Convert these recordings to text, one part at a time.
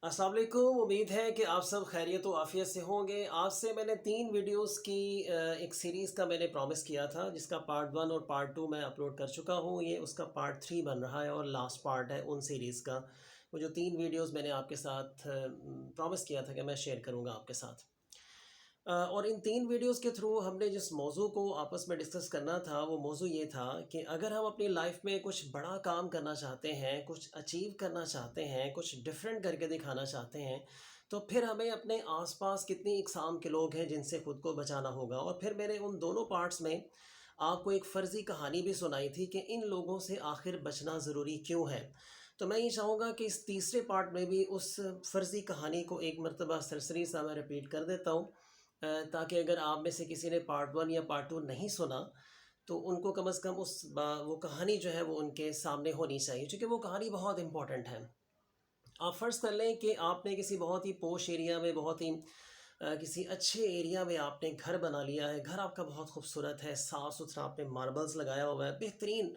अस्सलाम वालेकुम। उम्मीद है कि आप सब खैरियत व आफ़ियत से होंगे। आज से मैंने 3 वीडियोस की एक सीरीज़ का मैंने प्रॉमिस किया था, जिसका पार्ट 1 और पार्ट 2 मैं अपलोड कर चुका हूँ। ये उसका पार्ट 3 बन रहा है और लास्ट पार्ट है उन सीरीज़ का। वो जो 3 वीडियोस मैंने आपके साथ प्रॉमिस किया था कि मैं शेयर करूँगा आपके साथ। और इन 3 वीडियोस के थ्रू हमने जिस मौजू को आपस में डिस्कस करना था, वो मौजू ये था कि अगर हम अपनी लाइफ में कुछ बड़ा काम करना चाहते हैं, कुछ अचीव करना चाहते हैं, कुछ डिफरेंट करके दिखाना चाहते हैं, तो फिर हमें अपने आसपास कितनी इकसाम के लोग हैं जिनसे ख़ुद को बचाना होगा। और फिर मैंने उन दोनों पार्ट्स में आपको एक फ़र्ज़ी कहानी भी सुनाई थी कि इन लोगों से आखिर बचना ज़रूरी क्यों है। तो मैं ये चाहूँगा कि इस तीसरे पार्ट में भी उस फ़र्ज़ी कहानी को एक मरतबा सरसरी सा मैं रिपीट कर देता हूँ, ताकि अगर आप में से किसी ने पार्ट 1 या पार्ट 2 नहीं सुना, तो उनको कम से कम वो कहानी जो है वो उनके सामने होनी चाहिए, क्योंकि वो कहानी बहुत इम्पोर्टेंट है। आप फ़र्ज़ कर लें कि आपने किसी बहुत ही पॉश एरिया में, बहुत ही किसी अच्छे एरिया में आपने घर बना लिया है। घर आपका बहुत खूबसूरत है, साफ़ सुथरा, आपने मार्बल्स लगाया हुआ है, बेहतरीन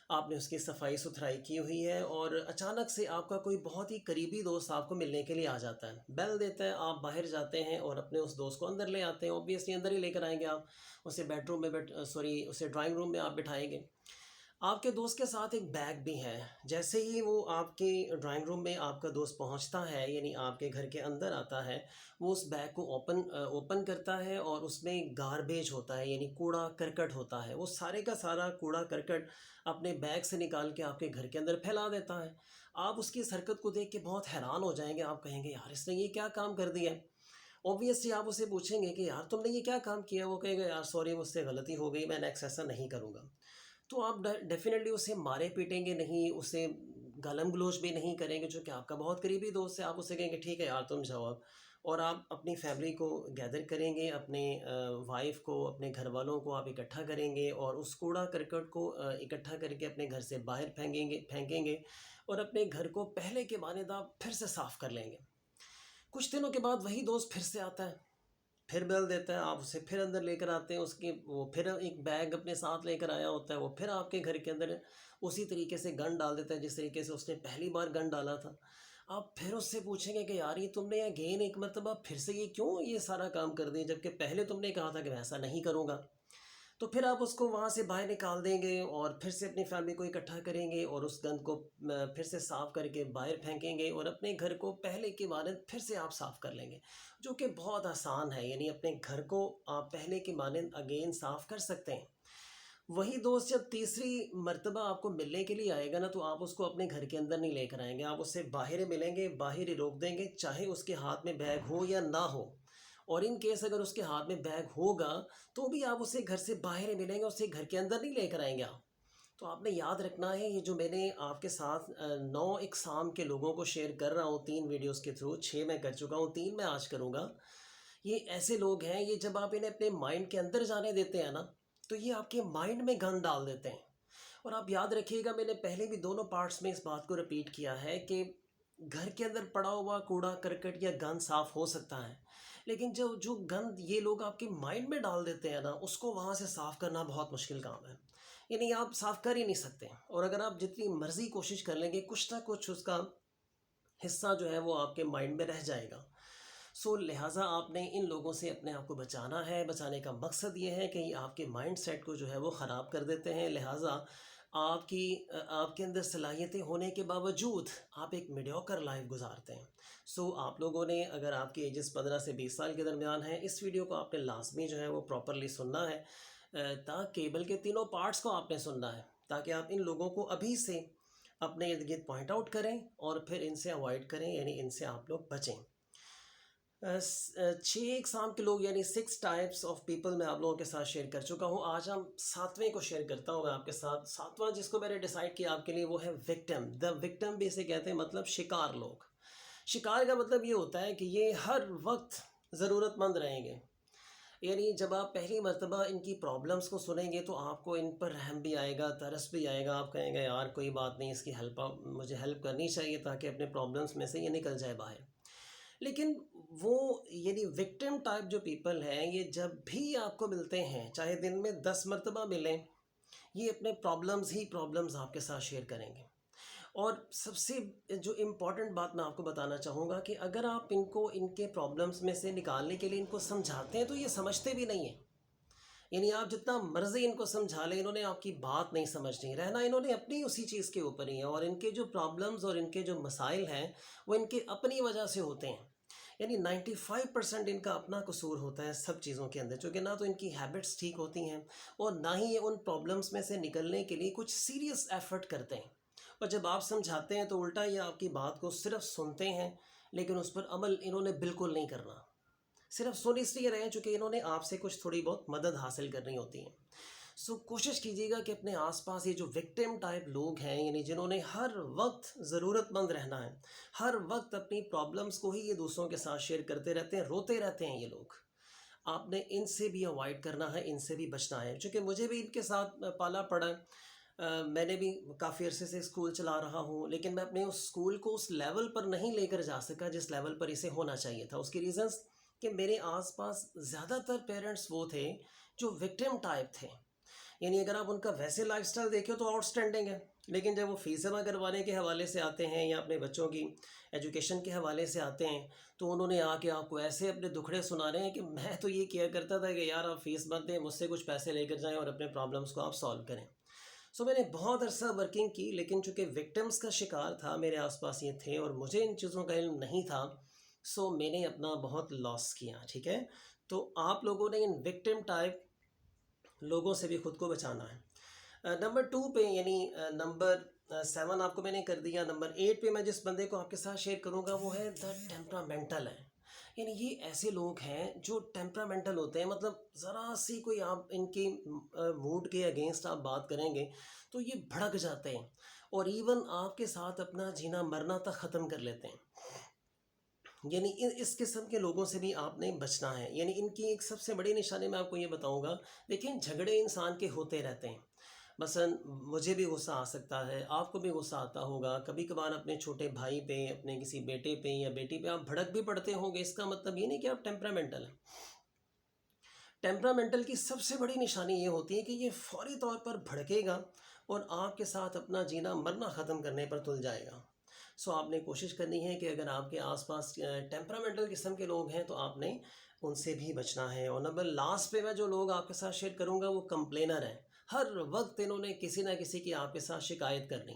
आपने उसकी सफाई सुथराई की हुई है। और अचानक से आपका कोई बहुत ही करीबी दोस्त आपको मिलने के लिए आ जाता है, बेल देता है, आप बाहर जाते हैं और अपने उस दोस्त को अंदर ले आते हैं। ऑब्वियसली अंदर ही लेकर आएंगे आप, उसे बेडरूम में उसे ड्राइंग रूम में आप बिठाएंगे। आपके दोस्त के साथ एक बैग भी है। जैसे ही वो आपके ड्राइंग रूम में आपका दोस्त पहुंचता है, यानी आपके घर के अंदर आता है, वो उस बैग को ओपन करता है और उसमें गारबेज होता है, यानी कूड़ा करकट होता है। वो सारे का सारा कूड़ा करकट अपने बैग से निकाल के आपके घर के अंदर फैला देता है। आप उसकी इस हरकत को देख के बहुत हैरान हो जाएंगे। आप कहेंगे, यार इसने ये क्या काम कर दिया है। ऑब्वियसली आप उसे पूछेंगे कि यार तुमने ये क्या काम किया। वो कहेगा, यार सॉरी, मुझसे गलती हो गई, मैं नेक्स्ट ऐसा नहीं करूँगा। तो आप डेफ़िनेटली उसे मारे पीटेंगे नहीं, उसे गालम गलोच भी नहीं करेंगे, जो कि आपका बहुत करीबी दोस्त है। आप उसे कहेंगे, ठीक है यार तुम जाओ अब। और आप अपनी फैमिली को गैदर करेंगे, अपने वाइफ़ को, अपने घर वालों को आप इकट्ठा करेंगे और उस कूड़ा करकट को इकट्ठा करके अपने घर से बाहर फेंकेंगे और अपने घर को पहले के मानद आप फिर से साफ़ कर लेंगे। कुछ दिनों के बाद वही दोस्त फिर से आता है, फिर बेल देता है, आप उसे फिर अंदर लेकर आते हैं। उसकी वो फिर एक बैग अपने साथ लेकर आया होता है, वो फिर आपके घर के अंदर उसी तरीके से गन डाल देता है जिस तरीके से उसने पहली बार गन डाला था। आप फिर उससे पूछेंगे कि यार ये तुमने अगेन एक मरतबा फिर से ये क्यों ये सारा काम कर दिया, जबकि पहले तुमने कहा था कि मैं ऐसा नहीं करूँगा। तो फिर आप उसको वहाँ से बाहर निकाल देंगे और फिर से अपनी फैमिली को इकट्ठा करेंगे और उस गंद को फिर से साफ़ करके बाहर फेंकेंगे और अपने घर को पहले की मानद फिर से आप साफ़ कर लेंगे, जो कि बहुत आसान है। यानी अपने घर को आप पहले की मानद अगेन साफ़ कर सकते हैं। वही दोस्त जब तीसरी मर्तबा आपको मिलने के लिए आएगा ना, तो आप उसको अपने घर के अंदर नहीं लेकर आएंगे, आप उससे बाहर ही मिलेंगे, बाहर ही रोक देंगे, चाहे उसके हाथ में बैग हो या ना हो। और इन केस अगर उसके हाथ में बैग होगा, तो भी आप उसे घर से बाहर ही मिलेंगे, उसे घर के अंदर नहीं लेकर आएंगे आप। तो आपने याद रखना है, ये जो मैंने आपके साथ 9 इकसाम के लोगों को शेयर कर रहा हूँ 3 वीडियोस के थ्रू, 6 मैं कर चुका हूँ, 3 मैं आज करूँगा। ये ऐसे लोग हैं, ये जब आप इन्हें अपने माइंड के अंदर जाने देते हैं ना, तो ये आपके माइंड में गंद डाल देते हैं। और आप याद रखिएगा, मैंने पहले भी दोनों पार्ट्स में इस बात को रिपीट किया है कि घर के अंदर पड़ा हुआ कूड़ा करकट या गंद साफ़ हो सकता है, लेकिन जो जो गंद ये लोग आपके माइंड में डाल देते हैं ना, उसको वहाँ से साफ़ करना बहुत मुश्किल काम है। यानी आप साफ़ कर ही नहीं सकते, और अगर आप जितनी मर्ज़ी कोशिश कर लेंगे, कुछ ना कुछ उसका हिस्सा जो है वो आपके माइंड में रह जाएगा। सो लिहाजा आपने इन लोगों से अपने आप को बचाना है। बचाने का मकसद ये है कि ये आपके माइंड सेट को जो है वो ख़राब कर देते हैं। लिहाजा आपके अंदर सलाहियतें होने के बावजूद आप एक मीडियोकर लाइफ गुजारते हैं। सो आप लोगों ने, अगर आपकी एजेस 15 से 20 साल के दरमियान है, इस वीडियो को आपने लाजमी जो है वो प्रॉपरली सुनना है, ताकि बल्कि तीनों पार्ट्स को आपने सुनना है, ताकि आप इन लोगों को अभी से अपने इर्द गिर्द पॉइंट आउट करें और फिर इनसे अवॉइड करें, यानी इनसे आप लोग बचें। 6 इकसाम के लोग, यानी 6 टाइप्स ऑफ पीपल मैं आप लोगों के साथ शेयर कर चुका हूँ। आज हम 7वें को शेयर करता हूँ मैं आपके साथ। 7वां जिसको मैंने डिसाइड किया आपके लिए, वो है विक्टिम। द विक्टिम भी इसे कहते हैं, मतलब शिकार लोग। शिकार का मतलब ये होता है कि ये हर वक्त ज़रूरतमंद रहेंगे। यानी जब आप पहली मर्तबा इनकी प्रॉब्लम्स को सुनेंगे, तो आपको इन पर रहम भी आएगा, तरस भी आएगा। आप कहेंगे, यार कोई बात नहीं, इसकी मुझे हेल्प करनी चाहिए, ताकि अपने प्रॉब्लम्स में से ये निकल जाए बाहर। लेकिन वो, यानी विक्टिम टाइप जो पीपल हैं, ये जब भी आपको मिलते हैं, चाहे दिन में 10 मरतबा मिलें, ये अपने प्रॉब्लम्स ही प्रॉब्लम्स आपके साथ शेयर करेंगे। اور سب سے جو امپورٹنٹ بات میں آپ کو بتانا چاہوں گا کہ اگر آپ ان کو ان کے پرابلمس میں سے نکالنے کے لیے ان کو سمجھاتے ہیں تو یہ سمجھتے بھی نہیں ہیں. یعنی آپ جتنا مرضی ان کو سمجھا لیں، انہوں نے آپ کی بات نہیں سمجھنی، رہنا انہوں نے اپنی اسی چیز کے اوپر ہی ہے، اور ان کے جو پرابلمز اور ان کے جو مسائل ہیں وہ ان کے اپنی وجہ سے ہوتے ہیں. یعنی 95% ان کا اپنا قصور ہوتا ہے سب چیزوں کے اندر، چونکہ نہ تو ان کی ہیبٹس ٹھیک ہوتی ہیں اور نہ ہی یہ ان پرابلمس میں سے نکلنے کے لیے کچھ سیریس ایفرٹ کرتے ہیں. اور جب آپ سمجھاتے ہیں تو الٹا یہ آپ کی بات کو صرف سنتے ہیں، لیکن اس پر عمل انہوں نے بالکل نہیں کرنا. صرف سن اس لیے رہے ہیں چونکہ انہوں نے آپ سے کچھ تھوڑی بہت مدد حاصل کرنی ہوتی ہیں. سو کوشش کیجیے گا کہ اپنے آس پاس یہ جو وکٹم ٹائپ لوگ ہیں، یعنی جنہوں نے ہر وقت ضرورت مند رہنا ہے، ہر وقت اپنی پرابلمس کو ہی یہ دوسروں کے ساتھ شیئر کرتے رہتے ہیں، روتے رہتے ہیں یہ لوگ، آپ نے ان سے بھی اوائڈ کرنا ہے، ان سے بھی بچنا ہے. چونکہ مجھے بھی ان کے ساتھ پالا پڑا ہے. میں نے بھی کافی عرصے سے اسکول چلا رہا ہوں، لیکن میں اپنے اس اسکول کو اس لیول پر نہیں لے کر جا سکا جس لیول پر اسے ہونا چاہیے تھا. اس کی ریزنس کہ میرے آس پاس زیادہ تر پیرنٹس وہ تھے جو وکٹم ٹائپ تھے. یعنی اگر آپ ان کا ویسے لائف سٹائل دیکھیں تو آؤٹ سٹینڈنگ ہے، لیکن جب وہ فیس جمع کروانے کے حوالے سے آتے ہیں یا اپنے بچوں کی ایجوکیشن کے حوالے سے آتے ہیں تو انہوں نے آ کے آپ کو ایسے اپنے دکھڑے سنا رہے ہیں کہ میں تو یہ کیا کرتا تھا کہ یار آپ فیس بند دیں، مجھ سے کچھ پیسے لے کر جائیں اور اپنے پرابلمس کو آپ سالو کریں. سو میں نے بہت عرصہ ورکنگ کی، لیکن چونکہ وکٹمس کا شکار تھا، میرے آس پاس یہ تھے اور مجھے ان چیزوں کا علم نہیں تھا، سو میں نے اپنا بہت لاس کیا. ٹھیک ہے، تو آپ لوگوں نے ان وکٹم ٹائپ لوگوں سے بھی خود کو بچانا ہے. نمبر 2 پہ، یعنی نمبر 7 آپ کو میں نے کر دیا. نمبر 8 پہ میں جس بندے کو آپ کے ساتھ شیئر کروں گا وہ ہے دا ٹیمپرامنٹل ہے. یعنی یہ ایسے لوگ ہیں جو ٹیمپرامنٹل ہوتے ہیں، مطلب ذرا سی کوئی آپ ان کی موڈ کے اگینسٹ آپ بات کریں گے تو یہ بھڑک جاتے ہیں اور ایون آپ کے ساتھ اپنا جینا مرنا تک ختم کر لیتے ہیں. یعنی اس قسم کے لوگوں سے بھی آپ نے بچنا ہے. یعنی ان کی ایک سب سے بڑی نشانی میں آپ کو یہ بتاؤں گا، دیکھیں جھگڑے انسان کے ہوتے رہتے ہیں. مثلا مجھے بھی غصہ آ سکتا ہے، آپ کو بھی غصہ آتا ہوگا، کبھی کبھار اپنے چھوٹے بھائی پہ، اپنے کسی بیٹے پہ یا بیٹی پہ آپ بھڑک بھی پڑتے ہوں گے. اس کا مطلب یہ نہیں کہ آپ ٹیمپرامنٹل ہیں. ٹیمپرامنٹل کی سب سے بڑی نشانی یہ ہوتی ہے کہ یہ فوری طور پر بھڑکے گا اور آپ کے ساتھ اپنا جینا مرنا ختم کرنے پر تل جائے گا. سو آپ نے کوشش کرنی ہے کہ اگر آپ کے آس پاس ٹیمپرامنٹل قسم کے لوگ ہیں تو آپ نے ان سے بھی بچنا ہے. اور نمبر لاسٹ پہ میں جو لوگ آپ کے ساتھ شیئر کروں گا وہ کمپلینر ہیں. ہر وقت انہوں نے کسی نہ کسی کی آپ کے ساتھ شکایت کرنی.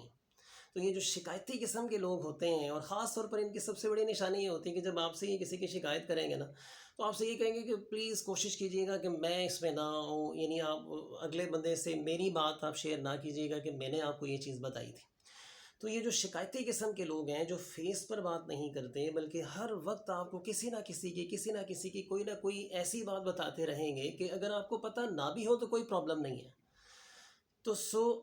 تو یہ جو شکایتی قسم کے لوگ ہوتے ہیں، اور خاص طور پر ان کی سب سے بڑی نشانی یہ ہوتی ہے کہ جب آپ سے یہ کسی کی شکایت کریں گے نا تو آپ سے یہ کہیں گے کہ پلیز کوشش کیجیے گا کہ میں اس میں نہ آؤں. یعنی آپ اگلے بندے سے میری بات آپ شیئر نہ کیجیے گا کہ میں نے آپ کو یہ چیز بتائی تھی. تو یہ جو شکایتی قسم کے لوگ ہیں جو فیس پر بات نہیں کرتے بلکہ ہر وقت آپ کو کسی نہ کسی کی کوئی نہ کوئی ایسی بات بتاتے رہیں گے کہ اگر آپ کو پتہ نہ بھی ہو تو کوئی پرابلم نہیں ہے. تو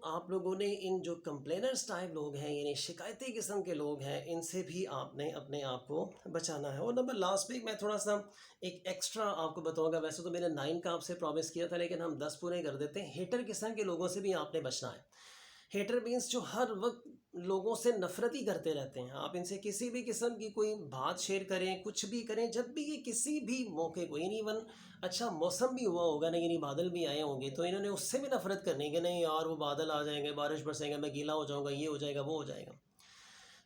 آپ لوگوں نے ان جو کمپلینرز ٹائپ لوگ ہیں، یعنی شکایتی قسم کے لوگ ہیں، ان سے بھی آپ نے اپنے آپ کو بچانا ہے. اور نمبر لاسٹ پہ میں تھوڑا سا ایک ایکسٹرا آپ کو بتاؤں گا. ویسے تو میں نے 9 کا آپ سے پرومس کیا تھا لیکن ہم 10 پورے کر دیتے ہیں. ہیٹر قسم کے لوگوں سے بھی آپ نے بچنا ہے. ہیٹر مینس جو ہر وقت لوگوں سے نفرت ہی کرتے رہتے ہیں. آپ ان سے کسی بھی قسم کی کوئی بات شیئر کریں، کچھ بھی کریں، جب بھی یہ کسی بھی موقع کو، یعنی ایون اچھا موسم بھی ہوا ہوگا نا، یعنی بادل بھی آئے ہوں گے تو انہوں نے اس سے بھی نفرت کرنی کہ نہیں یار وہ بادل آ جائیں گے، بارش برسیں گے، میں گیلا ہو جاؤں گا، یہ ہو جائے گا، وہ ہو جائے گا.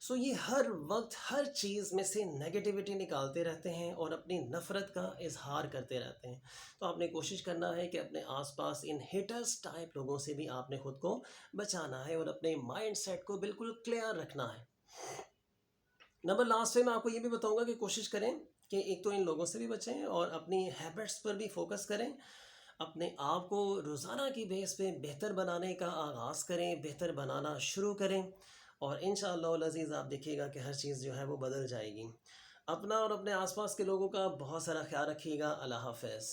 سو یہ ہر وقت ہر چیز میں سے نیگیٹیوٹی نکالتے رہتے ہیں اور اپنی نفرت کا اظہار کرتے رہتے ہیں. تو آپ نے کوشش کرنا ہے کہ اپنے آس پاس ان ہیٹرز ٹائپ لوگوں سے بھی آپ نے خود کو بچانا ہے اور اپنے مائنڈ سیٹ کو بالکل کلیئر رکھنا ہے. نمبر لاسٹ میں آپ کو یہ بھی بتاؤں گا کہ کوشش کریں کہ ایک تو ان لوگوں سے بھی بچیں اور اپنی ہیبٹس پر بھی فوکس کریں. اپنے آپ کو روزانہ کی بیس پہ بہتر بنانے کا آغاز کریں، بہتر بنانا شروع کریں، اور انشاءاللہ العزیز آپ دیکھیے گا کہ ہر چیز جو ہے وہ بدل جائے گی. اپنا اور اپنے آس پاس کے لوگوں کا بہت سارا خیال رکھیے گا. اللہ حافظ.